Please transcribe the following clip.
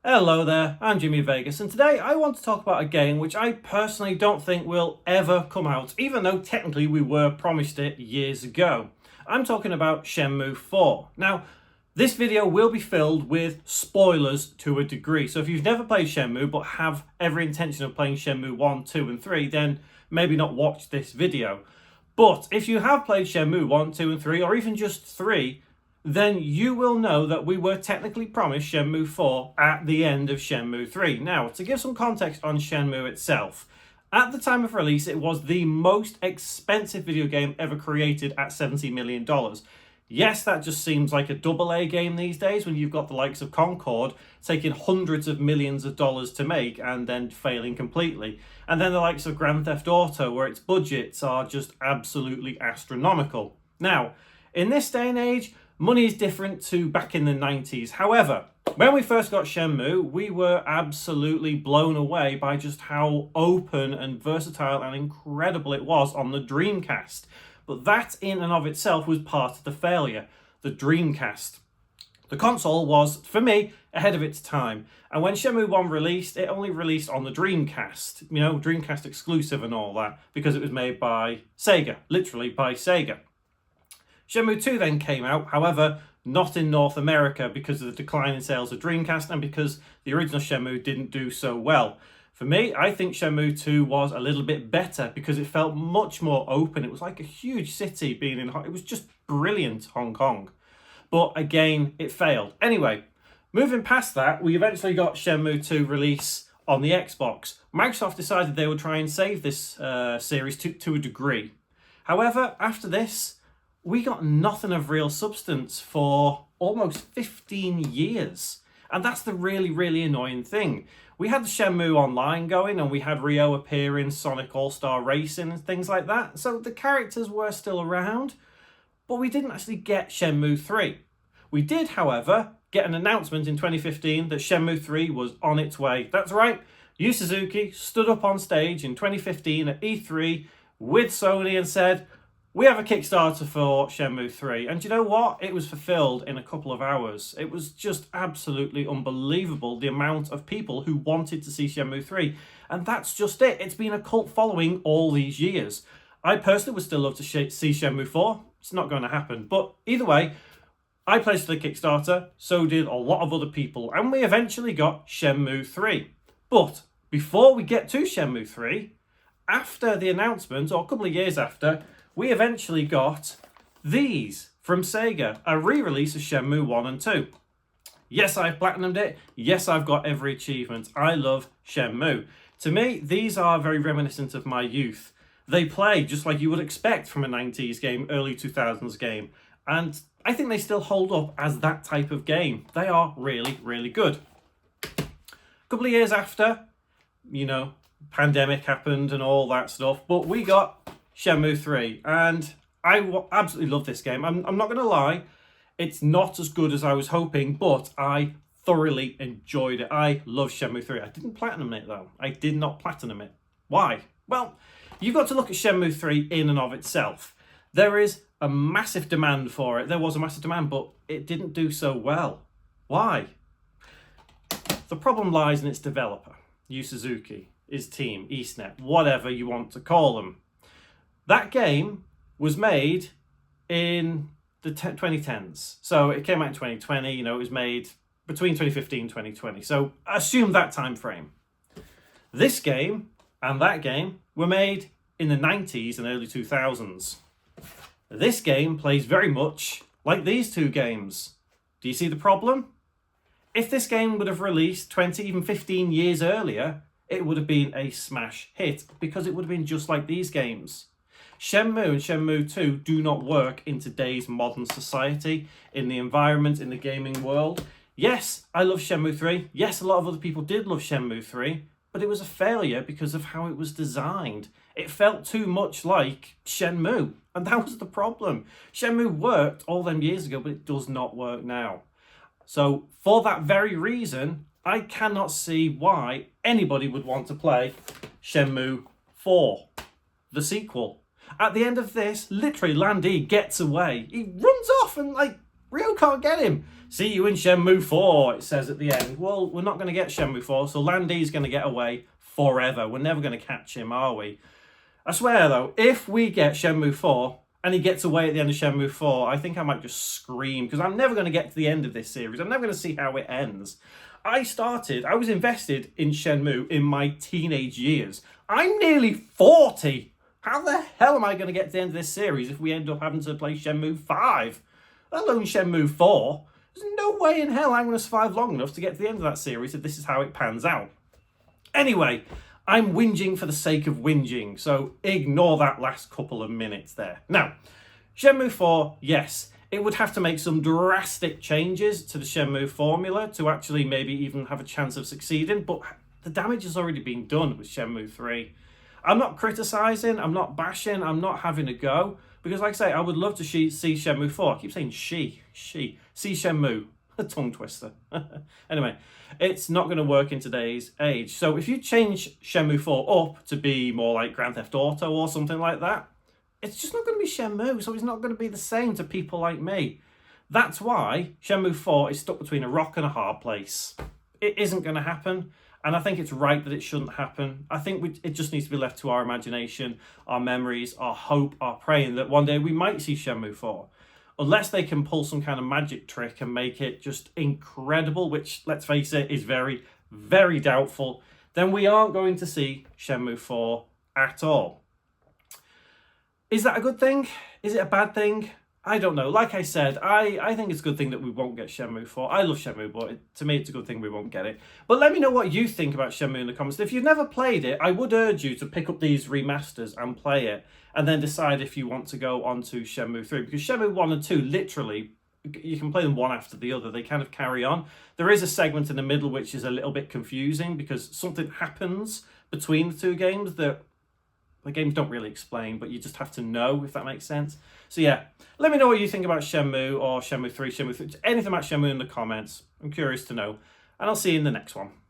Hello there, I'm Jimmy Vegas, and today I want to talk about a game which I personally don't think will ever come out, even though technically we were promised it years ago. I'm talking about Shenmue 4. Now, this video will be filled with spoilers to a degree, so if you've never played Shenmue but have every intention of playing Shenmue 1, 2 and 3, then maybe not watch this video. But if you have played Shenmue 1, 2 and 3, or even just 3, then you will know that we were technically promised Shenmue 4 at the end of Shenmue 3. Now, to give some context on Shenmue itself, at the time of release, it was the most expensive video game ever created at $70 million. Yes, that just seems like a AA game these days when you've got the likes of Concord taking hundreds of millions of dollars to make and then failing completely. And then the likes of Grand Theft Auto, where its budgets are just absolutely astronomical. Now, in this day and age, money is different to back in the 90s. However, when we first got Shenmue, we were absolutely blown away by just how open and versatile and incredible it was on the Dreamcast. But that in and of itself was part of the failure, the Dreamcast. The console was, for me, ahead of its time. And when Shenmue 1 released, it only released on the Dreamcast. You know, Dreamcast exclusive and all that, because it was made by Sega, literally by Sega. Shenmue 2 then came out, however, not in North America because of the decline in sales of Dreamcast and because the original Shenmue didn't do so well. For me, I think Shenmue 2 was a little bit better because it felt much more open. It was like a huge city being in... It was just brilliant, Hong Kong. But again, it failed. Anyway, moving past that, we eventually got Shenmue 2 release on the Xbox. Microsoft decided they would try and save this series to a degree. However, after this, we got nothing of real substance for almost 15 years. And that's the really, really annoying thing. We had the Shenmue Online going and we had Ryo appear in Sonic All-Star Racing and things like that. So the characters were still around, but we didn't actually get Shenmue 3. We did, however, get an announcement in 2015 that Shenmue 3 was on its way. That's right, Yu Suzuki stood up on stage in 2015 at E3 with Sony and said, "We have a Kickstarter for Shenmue 3. And you know what? It was fulfilled in a couple of hours. It was just absolutely unbelievable, the amount of people who wanted to see Shenmue 3. And that's just it. It's been a cult following all these years. I personally would still love to see Shenmue 4. It's not going to happen. But either way, I pledged to the Kickstarter. So did a lot of other people. And we eventually got Shenmue 3. But before we get to Shenmue 3, after the announcement, or a couple of years after, we eventually got these from Sega, a re-release of Shenmue 1 and 2. Yes, I've platinumed it. Yes, I've got every achievement. I love Shenmue. To me, these are very reminiscent of my youth. They play just like you would expect from a 90s game, early 2000s game. And I think they still hold up as that type of game. They are really, really good. A couple of years after, you know, pandemic happened and all that stuff, but we got Shenmue 3, and I absolutely love this game. I'm not going to lie, it's not as good as I was hoping, but I thoroughly enjoyed it. I love Shenmue 3. I didn't platinum it, though. I did not platinum it. Why? Well, you've got to look at Shenmue 3 in and of itself. There is a massive demand for it. There was a massive demand, but it didn't do so well. Why? The problem lies in its developer, Yu Suzuki, his team, EastNet, whatever you want to call them. That game was made in the 2010s. So it came out in 2020, you know, it was made between 2015 and 2020. So assume that time frame. This game and that game were made in the 90s and early 2000s. This game plays very much like these two games. Do you see the problem? If this game would have released 20, even 15 years earlier, it would have been a smash hit because it would have been just like these games. Shenmue and Shenmue 2 do not work in today's modern society, in the environment, in the gaming world. Yes, I love Shenmue 3. Yes, a lot of other people did love Shenmue 3, but it was a failure because of how it was designed. It felt too much like Shenmue, and that was the problem. Shenmue worked all them years ago, but it does not work now. So for that very reason, I cannot see why anybody would want to play Shenmue 4, the sequel. At the end of this, literally, Lan Di gets away. He runs off and, Ryo can't get him. See you in Shenmue 4, it says at the end. Well, we're not going to get Shenmue 4, so Landy's going to get away forever. We're never going to catch him, are we? I swear, though, if we get Shenmue 4 and he gets away at the end of Shenmue 4, I think I might just scream, because I'm never going to get to the end of this series. I'm never going to see how it ends. I was invested in Shenmue in my teenage years. I'm nearly 40. How the hell am I going to get to the end of this series if we end up having to play Shenmue 5? Let alone Shenmue 4. There's no way in hell I'm going to survive long enough to get to the end of that series if this is how it pans out. Anyway, I'm whinging for the sake of whinging, so ignore that last couple of minutes there. Now, Shenmue 4, yes, it would have to make some drastic changes to the Shenmue formula to actually maybe even have a chance of succeeding, but the damage has already been done with Shenmue 3. I'm not criticising, I'm not bashing, I'm not having a go, because like I say, I would love to see Shenmue 4. I keep saying see Shenmue, a tongue twister. Anyway, it's not going to work in today's age. So if you change Shenmue 4 up to be more like Grand Theft Auto or something like that, it's just not going to be Shenmue, so it's not going to be the same to people like me. That's why Shenmue 4 is stuck between a rock and a hard place. It isn't going to happen, and I think it's right that it shouldn't happen. I think it just needs to be left to our imagination, our memories, our hope, our praying that one day we might see Shenmue 4. Unless they can pull some kind of magic trick and make it just incredible, which, let's face it, is very, very doubtful, then we aren't going to see Shenmue 4 at all. Is that a good thing? Is it a bad thing? I don't know. Like I said, I think it's a good thing that we won't get Shenmue 4. I love Shenmue, but to me it's a good thing we won't get it. But let me know what you think about Shenmue in the comments. If you've never played it, I would urge you to pick up these remasters and play it, and then decide if you want to go on to Shenmue 3. Because Shenmue 1 and 2, literally, you can play them one after the other. They kind of carry on. There is a segment in the middle which is a little bit confusing because something happens between the two games that the games don't really explain, but you just have to know, if that makes sense. So yeah, let me know what you think about Shenmue or Shenmue 3, anything about Shenmue in the comments. I'm curious to know. And I'll see you in the next one.